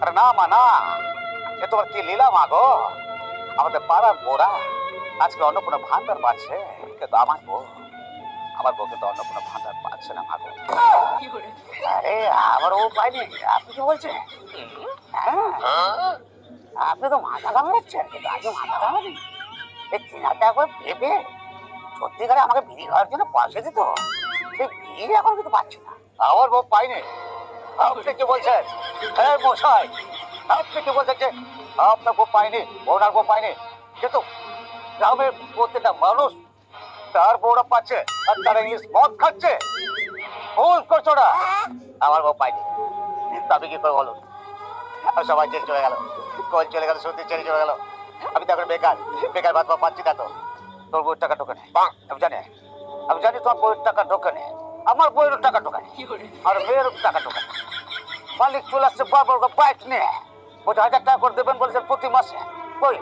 আরে না মা না, এ তোমার কি লীলা মা গো। আমাদের পাড়ার বোরা আজকে অন্য কোনো ভান্ডার পাচ্ছে, কিন্তু আমার বউ কিন্তু অন্য কোনো ভান্ডার পাচ্ছে না মা গো। আরে আমার ও পাইনি, আপনি কি বলছেন? হ্যাঁ, আপনি তো মাথা ঘামাচ্ছেন, কিন্তু আগে মাথা ঘামাবেন। এই 3,000 টাকা করে পেঁপে সত্যিকারে আমাকে বিড়ি খাওয়ার জন্য পয়সা দিত, সেই বিড়ি এখন কিন্তু পাচ্ছি না। আমার বউ পাইনি? আপনি কি বলছেন? এই মশাই, আপনি কি বলছেন যে আপনার বউ পাইনি, ওনার বউ পাইনি? কিন্তু গ্রামের প্রত্যেকটা মানুষ তার বউরা পাচ্ছে, আর তারা ইংলিশ মদ খাচ্ছে। ভুল করছো না, আমার বউ পাইনি। তবে কি করে বলো? আর সবাই জেল চলে গেল, কল চলে গেল, সত্যি ছেড়ে চলে গেল। আমি তো এখন বেকার, বেকার ভাত পাচ্ছি না তো। তোর বউয়ের টাকা ঢোকে নেই, আমি জানি তোমার বউয়ের টাকা ঢোকে নেই, আমার বউয়েরও টাকা ঢোকে নেই, আর মেয়েরও টাকা ঢোকে নেই। মালিক চলে আসছে বারবার বাইক নিয়ে, 50,000 টাকা করে দেবেন বলেছেন প্রতি মাসে। কই